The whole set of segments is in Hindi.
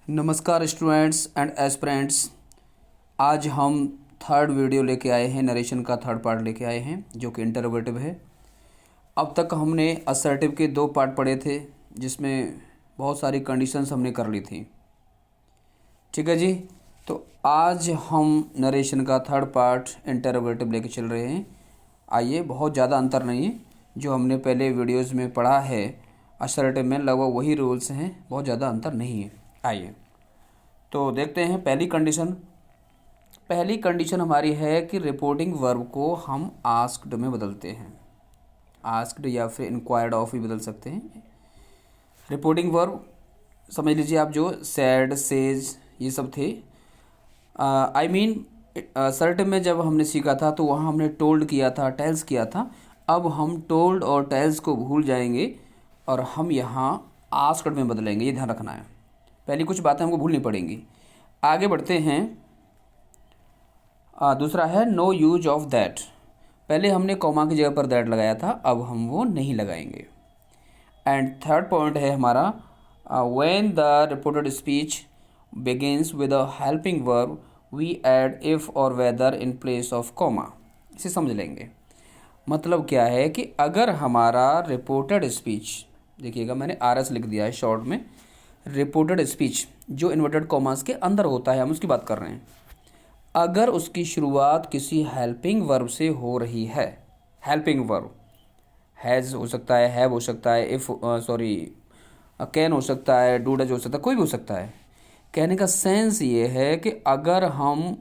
नमस्कार स्टूडेंट्स एंड एस्पिरेंट्स। आज हम थर्ड वीडियो लेके आए हैं, नरेशन का थर्ड पार्ट लेके आए हैं जो कि इंटरोगेटिव है। अब तक हमने असर्टिव के 2 पार्ट पढ़े थे जिसमें बहुत सारी कंडीशंस हमने कर ली थी। ठीक है जी, तो आज हम नरेशन का थर्ड पार्ट इंटरोगेटिव लेके चल रहे हैं। आइए, बहुत ज़्यादा अंतर नहीं है, जो हमने पहले वीडियोज़ में पढ़ा है असर्टिव में लगभग वही रूल्स हैं, बहुत ज़्यादा अंतर नहीं है। आइए तो देखते हैं पहली कंडीशन हमारी है कि रिपोर्टिंग वर्ब को हम आस्क्ड में बदलते हैं। आस्क्ड या फिर इंक्वायर्ड ऑफ भी बदल सकते हैं। रिपोर्टिंग वर्ब समझ लीजिए आप, जो सैड, सेज ये सब थे। आई मीन सर्ट में जब हमने सीखा था तो वहाँ हमने टोल्ड किया था, टेल्स किया था। अब हम टोल्ड और टेल्स को भूल जाएंगे और हम यहाँ आस्क्ड में बदलेंगे, ये ध्यान रखना है। पहली कुछ बातें हमको भूलनी पड़ेंगी। आगे बढ़ते हैं। दूसरा है नो यूज ऑफ दैट। पहले हमने कॉमा की जगह पर दैट लगाया था, अब हम वो नहीं लगाएंगे। एंड थर्ड पॉइंट है हमारा when the reported speech begins with a helping verb we add if और whether in place of comma. इसे समझ लेंगे। मतलब क्या है कि अगर हमारा रिपोर्टेड स्पीच, देखिएगा मैंने RS लिख दिया है शॉर्ट में, रिपोर्टेड स्पीच जो इन्वर्टेड कॉमास के अंदर होता है, हम उसकी बात कर रहे हैं। अगर उसकी शुरुआत किसी हेल्पिंग वर्ब से हो रही है, हेल्पिंग वर्ब हैज़ हो सकता है, हैव हो सकता है, कैन हो सकता है, डू डज हो सकता है, कोई भी हो सकता है। कहने का सेंस ये है कि अगर हम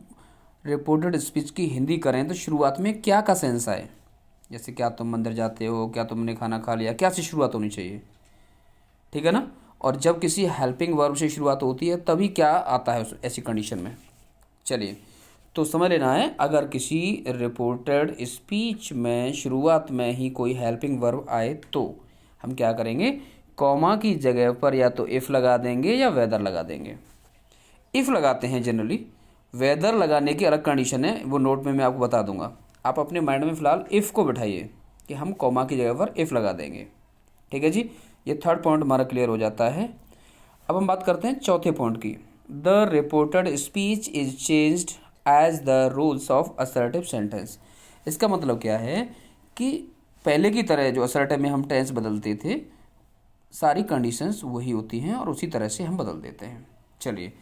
रिपोर्टेड स्पीच की हिंदी करें तो शुरुआत में क्या का सेंस आए। जैसे क्या तुम मंदिर जाते हो, क्या तुमने खाना खा लिया, क्या से शुरुआत होनी चाहिए, ठीक है ना। और जब किसी हेल्पिंग वर्ब से शुरुआत होती है तभी क्या आता है ऐसी कंडीशन में। चलिए तो समझ लेना है, अगर किसी रिपोर्टेड स्पीच में शुरुआत में ही कोई हेल्पिंग वर्ब आए तो हम क्या करेंगे, कॉमा की जगह पर या तो इफ़ लगा देंगे या वेदर लगा देंगे। इफ़ लगाते हैं जनरली, वेदर लगाने की अलग कंडीशन है, वो नोट में मैं आपको बता दूंगा। आप अपने माइंड में फ़िलहाल इफ़ को बिठाइए कि हम कॉमा की जगह पर इफ़ लगा देंगे। ठीक है जी, ये थर्ड पॉइंट हमारा क्लियर हो जाता है। अब हम बात करते हैं चौथे पॉइंट की। The reported speech is changed as the rules of assertive sentence. इसका मतलब क्या है कि पहले की तरह जो असर्टिव में हम टेंस बदलते थे, सारी कंडीशंस वही होती हैं और उसी तरह से हम बदल देते हैं। चलिए,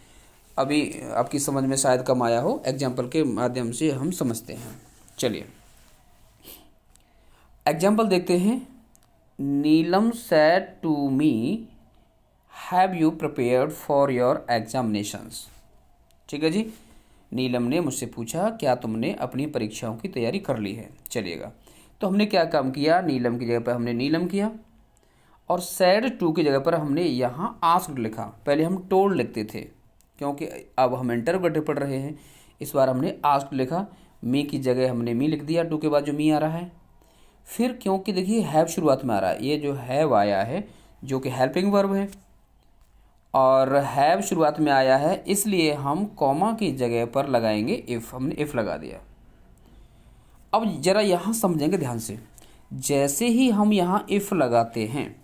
अभी आपकी समझ में शायद कम आया हो, एग्जाम्पल के माध्यम से हम समझते हैं। चलिए एग्जाम्पल देखते हैं। Neelam said to me have you prepared for your examinations. ठीक है जी, नीलम ने मुझसे पूछा क्या तुमने अपनी परीक्षाओं की तैयारी कर ली है। चलिएगा, तो हमने क्या काम किया, नीलम की जगह पर हमने नीलम किया और सैड टू की जगह पर हमने यहाँ आस्क्ड लिखा। पहले हम टोल्ड लिखते थे क्योंकि अब हम इंटरोगेटिव पढ़ रहे हैं, इस बार हमने आस्क्ड लिखा। मी की जगह हमने मी लिख दिया, टू के बाद जो मी आ रहा है। फिर क्योंकि देखिए हैव शुरुआत में आ रहा है, ये जो हैव आया है जो कि हेल्पिंग वर्ब है और हैव शुरुआत में आया है, इसलिए हम कॉमा की जगह पर लगाएंगे इफ़। हमने इफ़ लगा दिया। अब जरा यहाँ समझेंगे ध्यान से, जैसे ही हम यहाँ इफ़ लगाते हैं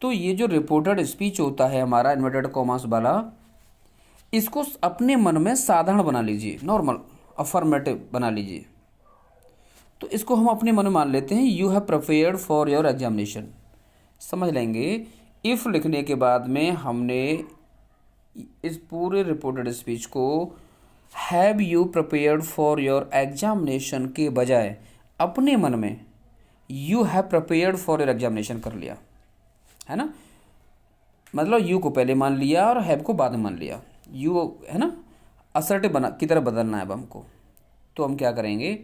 तो ये जो रिपोर्टेड स्पीच होता है हमारा इन्वर्टेड कॉमास वाला, इसको अपने मन में साधारण बना लीजिए, नॉर्मल अफर्मेटिव बना लीजिए। तो इसको हम अपने मन में मान लेते हैं you have prepared for your examination. समझ लेंगे, इफ़ लिखने के बाद में हमने इस पूरे रिपोर्टेड स्पीच को have you prepared for your examination के बजाय अपने मन में you have prepared for your examination कर लिया, है ना। मतलब यू को पहले मान लिया और हैव को बाद में मान लिया। यू है ना, असर्टिव बना की तरह बदलना है अब हमको। तो हम क्या करेंगे,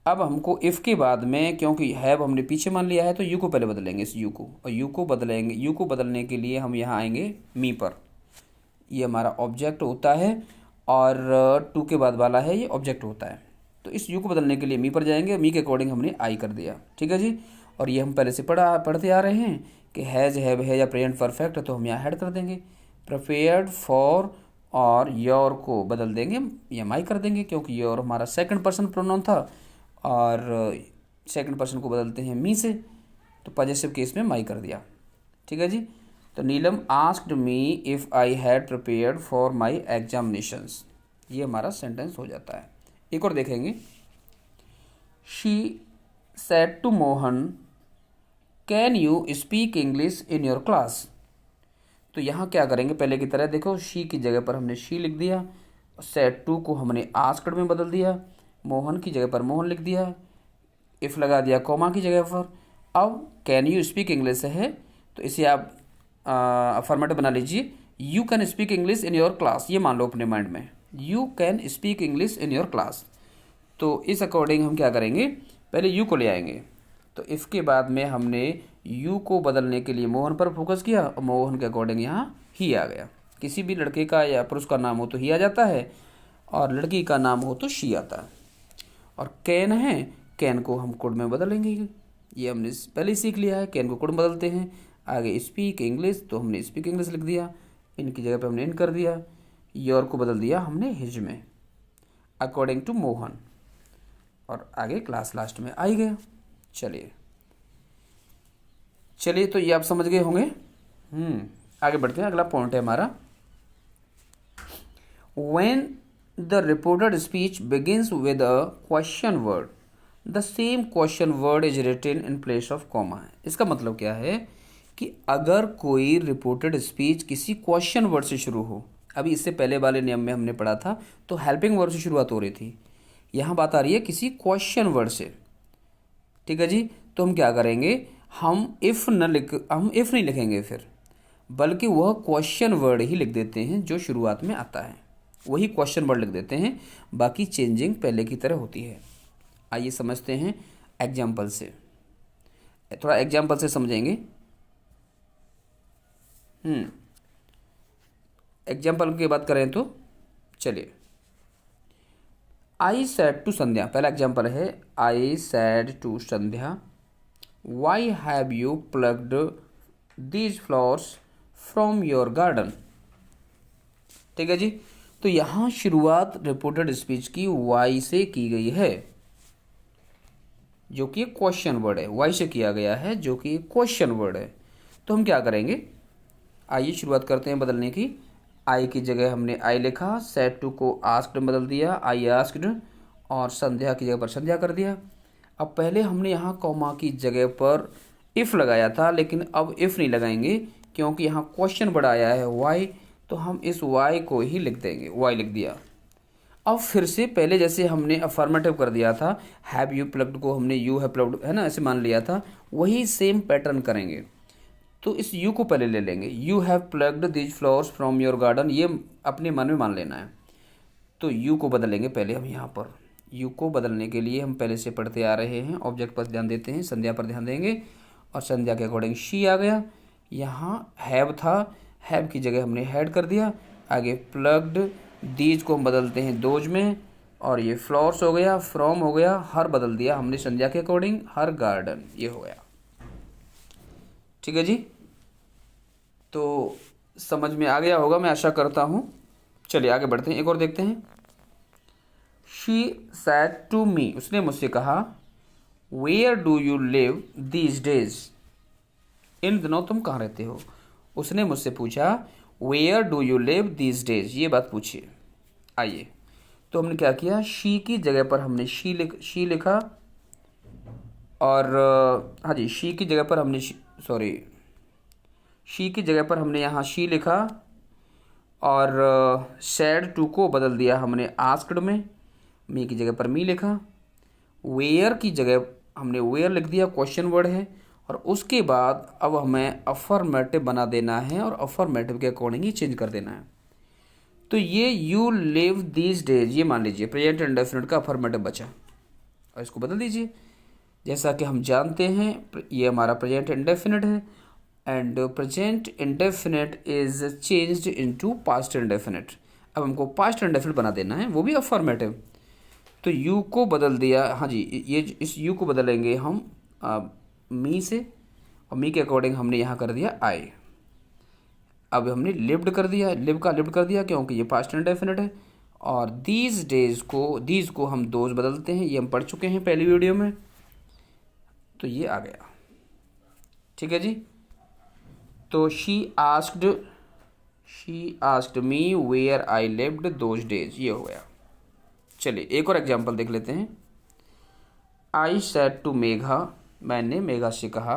अब हमको इफ़ के बाद में, क्योंकि हैव हमने पीछे मान लिया है, तो यू को पहले बदलेंगे इस यू को, और यू को बदलेंगे। यू को बदलने के लिए हम यहाँ आएंगे मी पर, ये हमारा ऑब्जेक्ट होता है और टू के बाद वाला है ये ऑब्जेक्ट होता है। तो इस यू को बदलने के लिए मी पर जाएंगे, मी के अकॉर्डिंग हमने आई कर दिया। ठीक है जी, और ये हम पहले से पढ़ते आ रहे हैं कि हैज़, हैव है या प्रेजेंट परफेक्ट, तो हम यहाँ ऐड कर देंगे प्रिपेयर्ड फॉर, और योर को बदल देंगे या माई कर देंगे, क्योंकि योर हमारा सेकंड पर्सन प्रोनाउन था और सेकंड पर्सन को बदलते हैं मी से, तो पॉजेसिव केस में माई कर दिया। ठीक है जी, तो Neelam asked me if I had prepared for my examinations, ये हमारा सेंटेंस हो जाता है। एक और देखेंगे, she said to Mohan can you speak English in your class. तो यहाँ क्या करेंगे, पहले की तरह देखो, शी की जगह पर हमने शी लिख दिया, सेड टू को हमने आस्क्ड में बदल दिया, मोहन की जगह पर मोहन लिख दिया, इफ़ लगा दिया कॉमा की जगह पर। अब कैन यू स्पीक इंग्लिश है तो इसे आप फॉर्मेट बना लीजिए, you can speak English in your class, ये मान लो अपने माइंड में, you can speak English in your class. तो इस अकॉर्डिंग हम क्या करेंगे, पहले यू को ले आएंगे, तो इसके बाद में हमने यू को बदलने के लिए मोहन पर फोकस किया और मोहन के अकॉर्डिंग यहाँ ही आ गया। किसी भी लड़के का या पुरुष का नाम हो तो ही आ जाता है, और लड़की का नाम हो तो शी आता है। और कैन है, कैन को हम कुड में बदलेंगे, ये हमने पहले ही सीख लिया है, कैन को कुड में बदलते हैं। आगे स्पीक इंग्लिश, तो हमने स्पीक इंग्लिश लिख दिया, इनकी जगह पे हमने इन कर दिया, योर को बदल दिया हमने हिज में, अकॉर्डिंग टू मोहन, और आगे क्लास लास्ट में आ ही गया। चलिए तो ये आप समझ गए होंगे। आगे बढ़ते हैं, अगला पॉइंट है हमारा, when the reported speech begins with a question word the same question word is written in place of comma. इसका मतलब क्या है कि अगर कोई रिपोर्टेड स्पीच किसी क्वेश्चन वर्ड से शुरू हो, अभी इससे पहले वाले नियम में हमने पढ़ा था तो हेल्पिंग वर्ड से शुरुआत हो रही थी, यहाँ बात आ रही है किसी क्वेश्चन वर्ड से, ठीक है जी। तो हम क्या करेंगे, हम इफ़ नहीं लिखेंगे फिर, बल्कि वह क्वेश्चन वर्ड ही लिख देते हैं जो शुरुआत में आता है, वही क्वेश्चन वर्ड लिख देते हैं, बाकी चेंजिंग पहले की तरह होती है। आइए समझते हैं एग्जाम्पल से, थोड़ा एग्जाम्पल से समझेंगे। एग्जाम्पल की बात करें तो चलिए, आई सैड टू संध्या, पहला एग्जाम्पल है, I said to Sandhya why have you plucked these flowers from your garden, ठीक है जी। तो यहाँ शुरुआत रिपोर्टेड स्पीच की वाई से की गई है, जो कि क्वेश्चन वर्ड है, वाई से किया गया है जो कि क्वेश्चन वर्ड है। तो हम क्या करेंगे, आइए शुरुआत करते हैं बदलने की। आई की जगह हमने आई लिखा, सेड टू को आस्क्ड में बदल दिया, आई आस्क्ड, और संध्या की जगह पर संध्या कर दिया। अब पहले हमने यहाँ कॉमा की जगह पर इफ़ लगाया था, लेकिन अब इफ़ नहीं लगाएंगे क्योंकि यहाँ क्वेश्चन वर्ड आया है वाई, तो हम इस वाई को ही लिख देंगे, वाई लिख दिया। अब फिर से पहले जैसे हमने अफर्मेटिव कर दिया था, हैव यू प्लग्ड को हमने यू हैव प्लग्ड है ना ऐसे मान लिया था, वही सेम पैटर्न करेंगे। तो इस यू को पहले ले लेंगे, you have plucked these flowers from your garden, ये अपने मन में मान लेना है। तो यू को बदलेंगे पहले हम, यहाँ पर यू को बदलने के लिए हम पहले से पढ़ते आ रहे हैं, ऑब्जेक्ट पर ध्यान देते हैं, संध्या पर ध्यान देंगे, और संध्या के अकॉर्डिंग शी आ गया। यहाँ हैव था, हैव की जगह हमने हैड कर दिया, आगे प्लग्ड दीज को हम बदलते हैं दोज में, और ये फ्लावर्स हो गया, फ्रॉम हो गया, हर बदल दिया हमने संध्या के अकॉर्डिंग, हर गार्डन, ये हो गया, ठीक है जी। तो समझ में आ गया होगा मैं आशा करता हूँ। चलिए आगे बढ़ते हैं, एक और देखते हैं। शी सैड टू मी, उसने मुझसे कहा, where do you live these days, इन दिनों तुम कहाँ रहते हो। उसने मुझसे पूछा where do you live these days, ये बात पूछिए। आइए, तो हमने क्या किया, शी की जगह पर हमने शी लिखा, और हाँ जी, शी की जगह पर हमने शी की जगह पर हमने यहाँ शी लिखा, और सैड टू को बदल दिया हमने आस्क्ड में, मी की जगह पर मी लिखा, वेयर की जगह हमने वेयर लिख दिया, क्वेश्चन वर्ड है, और उसके बाद अब हमें अफर्मेटिव बना देना है, और अफर्मेटिव के अकॉर्डिंग ही चेंज कर देना है। तो ये यू लिव दीज डेज, ये मान लीजिए प्रेजेंट इंडेफिनिट का अफर्मेटिव बचा, और इसको बदल दीजिए। जैसा कि हम जानते हैं ये हमारा प्रेजेंट इंडेफिनिट है, and present indefinite is changed into past indefinite. अब हमको पास्ट इंडेफिनिट बना देना है, वो भी अफर्मेटिव। तो यू को बदल दिया, हाँ जी, ये इस यू को बदलेंगे हम मी से, और मी के अकॉर्डिंग हमने यहाँ कर दिया आई। अब हमने लिव्ड कर दिया, लिव्ड कर दिया क्योंकि ये पास्ट इंडेफिनिट है, और दीज को हम दोज बदलते हैं, ये हम पढ़ चुके हैं पहली वीडियो में, तो ये आ गया, ठीक है जी। तो she asked me where I lived those days, ये हो गया। चलिए एक और एग्जाम्पल देख लेते हैं। आई सेड टू मेघा, मैंने मेघा से कहा,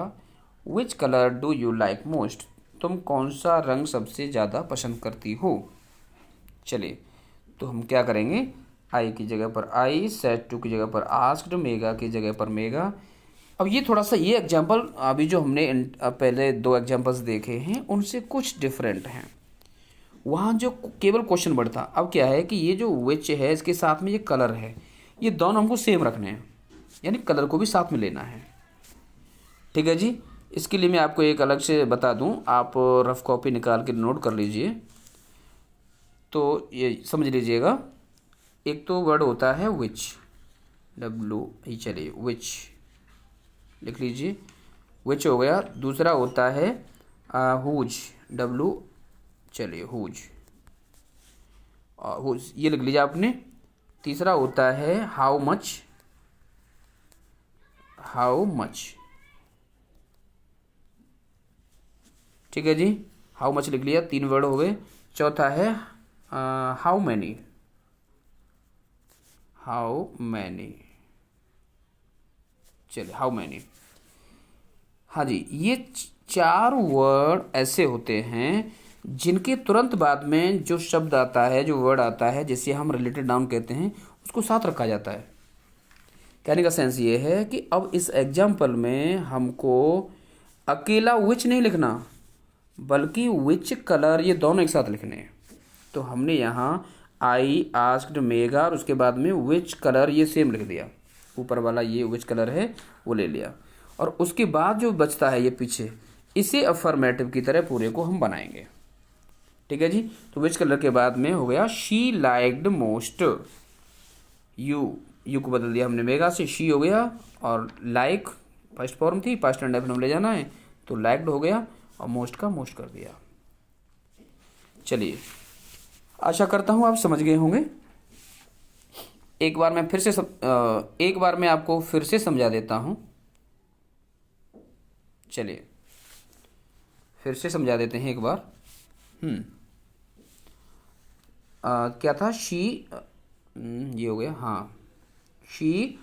विच colour do you like most, तुम कौन सा रंग सबसे ज़्यादा पसंद करती हो। चलिए तो हम क्या करेंगे, आई की जगह पर आई, सेड टू की जगह पर आस्क्ड, मेघा की जगह पर मेघा। अब ये थोड़ा सा ये एग्जाम्पल अभी जो हमने पहले दो एग्जाम्पल्स देखे हैं उनसे कुछ डिफरेंट हैं। वहाँ जो केवल क्वेश्चन वर्ड था, अब क्या है कि ये जो विच है इसके साथ में ये कलर है, ये दोनों हमको सेम रखने हैं, यानी कलर को भी साथ में लेना है। ठीक है जी। इसके लिए मैं आपको एक अलग से बता दूं, आप रफ कॉपी निकाल के नोट कर लीजिए तो ये समझ लीजिएगा। एक तो वर्ड होता है विच, चलिए विच लिख लीजिए, विच हो गया। दूसरा होता है हुज, चलिए हुज, हुज ये लिख लीजिए आपने। तीसरा होता है हाउ मच, ठीक है जी, हाउ मच लिख लिया, 3 वर्ड हो गए। चौथा है हाउ मैनी, चलिए हाउ मैनी। हाँ जी, ये 4 वर्ड ऐसे होते हैं जिनके तुरंत बाद में जो शब्द आता है, जो वर्ड आता है, जिसे हम रिलेटेड नाउन कहते हैं, उसको साथ रखा जाता है। कहने का सेंस ये है कि अब इस एग्जाम्पल में हमको अकेला विच नहीं लिखना, बल्कि विच कलर, ये दोनों एक साथ लिखने हैं। तो हमने यहाँ आई आस्क्ड मेघा और उसके बाद में विच कलर ये सेम लिख दिया, ऊपर वाला ये विच कलर है वो ले लिया, और उसके बाद जो बचता है ये पीछे, इसे अफर्मेटिव की तरह पूरे को हम बनाएंगे। ठीक है जी। तो विच कलर के बाद में हो गया शी लाइक्ड मोस्ट, यू को बदल दिया हमने मेघा से, शी हो गया, और लाइक फर्स्ट फॉर्म थी, पास्ट एंड डेफिनेट ले जाना है तो लाइक्ड हो गया, और मोस्ट का मोस्ट कर दिया। चलिए आशा करता हूँ आप समझ गए होंगे। एक बार मैं आपको फिर से समझा देता हूँ। चलिए फिर से समझा देते हैं एक बार। क्या था, शी, ये हो गया, हाँ, शी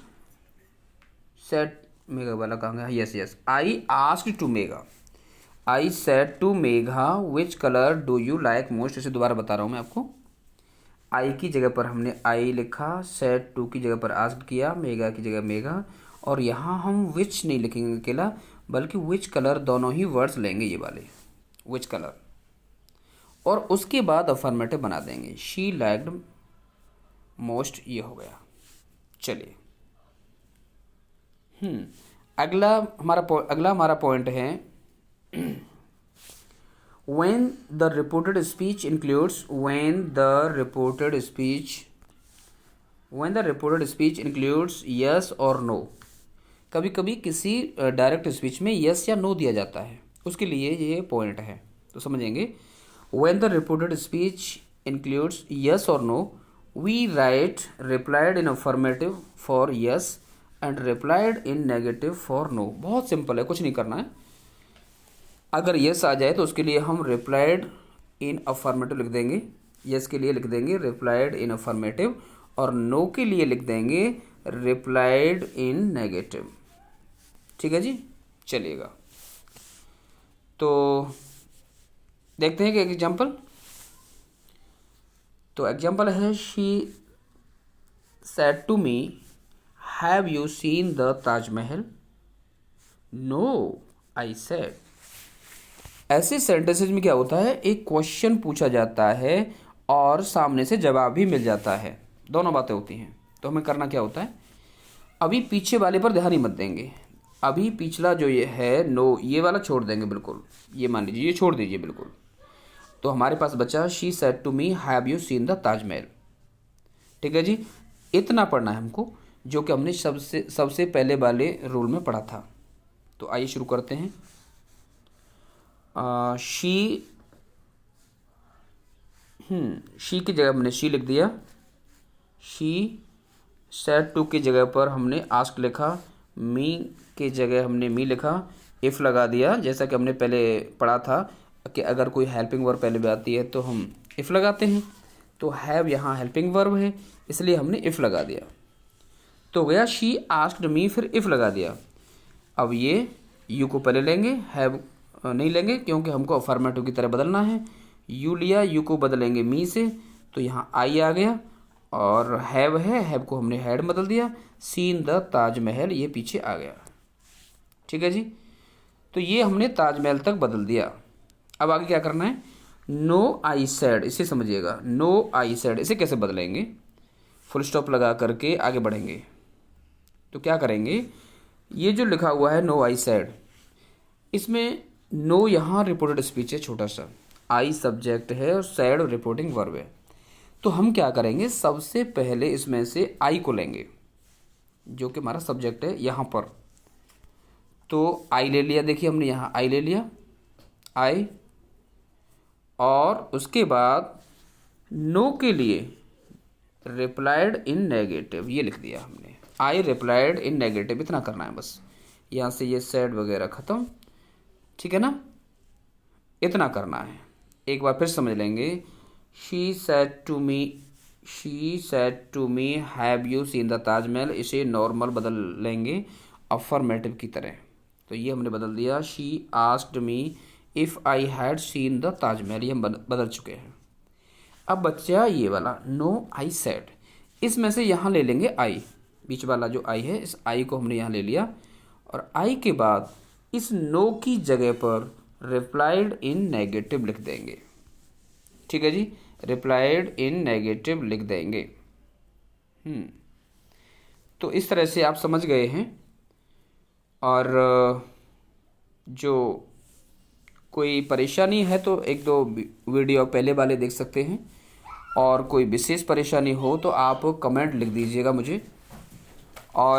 सेड, मेघा वाला कहाँ गया, yes, I asked to Megha, I said to Megha which colour do you like most. इसे दोबारा बता रहा हूँ मैं आपको। आई की जगह पर हमने आई लिखा, सेड टू की जगह पर आस्क्ड किया, मेघा की जगह मेघा, और यहाँ हम विच नहीं लिखेंगे अकेला, बल्कि विच कलर दोनों ही वर्ड्स लेंगे, ये वाले विच कलर, और उसके बाद अफर्मेटिव बना देंगे, शी लाइक्ड मोस्ट, ये हो गया। चलिए अगला हमारा पॉइंट है when the reported speech includes yes or no। कभी कभी किसी डायरेक्ट स्पीच में yes या no दिया जाता है, उसके लिए ये पॉइंट है, तो समझेंगे। when the reported speech includes yes or no, we write replied in affirmative for yes and replied in negative for no। बहुत सिंपल है, कुछ नहीं करना है। अगर यस आ जाए तो उसके लिए हम रिप्लाइड इन अफर्मेटिव लिख देंगे, यस के लिए लिख देंगे रिप्लाइड इन अफर्मेटिव, और नो के लिए लिख देंगे रिप्लाइड इन नेगेटिव। ठीक है जी। चलिएगा तो देखते हैं कि एग्जाम्पल। तो एग्जाम्पल है she said to me have you seen the Taj Mahal, no I said. ऐसे सेंटेंसेज में क्या होता है, एक क्वेश्चन पूछा जाता है और सामने से जवाब भी मिल जाता है, दोनों बातें होती हैं। तो हमें करना क्या होता है, अभी पीछे वाले पर ध्यान ही मत देंगे, अभी पिछला जो ये है नो, ये वाला छोड़ देंगे बिल्कुल, ये मान लीजिए ये छोड़ दीजिए बिल्कुल। तो हमारे पास बचा she said to me have you seen the Taj Mahal. ठीक है जी, इतना पढ़ना है हमको, जो कि हमने सबसे पहले वाले रूल में पढ़ा था। तो आइए शुरू करते हैं। शी की जगह हमने शी लिख दिया, शी सेड टू की जगह पर हमने आस्क लिखा, मी की जगह हमने मी लिखा, इफ़ लगा दिया, जैसा कि हमने पहले पढ़ा था कि अगर कोई हेल्पिंग वर्ब पहले भी आती है तो हम इफ़ लगाते हैं। तो हैव यहाँ हेल्पिंग वर्ब है, इसलिए हमने इफ़ लगा दिया। तो गया शी आस्क्ड मी, फिर इफ़ लगा दिया। अब ये यू को पहले लेंगे, हैव नहीं लेंगे क्योंकि हमको अफर्मेटिव की तरह बदलना है। यू लिया, यू को बदलेंगे मी से, तो यहाँ आई आ गया। और हैव है, हैव को हमने हैड बदल दिया। सीन द ताजमहल, ये पीछे आ गया। ठीक है जी, तो ये हमने ताजमहल तक बदल दिया। अब आगे क्या करना है, नो आई सेड, इसे समझिएगा। नो आई सेड इसे कैसे बदलेंगे, फुल स्टॉप लगा करके आगे बढ़ेंगे। तो क्या करेंगे, ये जो लिखा हुआ है नो आई सेड, इसमें नो यहाँ रिपोर्टेड स्पीच है छोटा सा, आई सब्जेक्ट है और सैड रिपोर्टिंग वर्ब है। तो हम क्या करेंगे, सबसे पहले इसमें से आई को लेंगे जो कि हमारा सब्जेक्ट है यहाँ पर। तो आई ले लिया, देखिए हमने यहाँ आई ले लिया, आई, और उसके बाद नो के लिए रिप्लाइड इन नेगेटिव ये लिख दिया हमने। आई रिप्लाइड इन नेगेटिव, इतना करना है बस। यहाँ से ये सैड वगैरह ख़त्म, ठीक है ना, इतना करना है। एक बार फिर समझ लेंगे। She said to me have you seen the Taj Mahal, इसे नॉर्मल बदल लेंगे अफर्मेटिव की तरह। तो ये हमने बदल दिया, she asked me if I had seen the Taj Mahal, ये हम बदल चुके हैं। अब बच्चा ये वाला नो आई सेड, इसमें से यहाँ ले लेंगे आई, बीच वाला जो आई है, इस आई को हमने यहाँ ले लिया। और आई के बाद इस नो की जगह पर रिप्लाइड इन नेगेटिव लिख देंगे। ठीक है जी, रिप्लाइड इन नेगेटिव लिख देंगे। तो इस तरह से आप समझ गए हैं। और जो कोई परेशानी है तो एक दो वीडियो पहले वाले देख सकते हैं, और कोई विशेष परेशानी हो तो आप कमेंट लिख दीजिएगा मुझे। और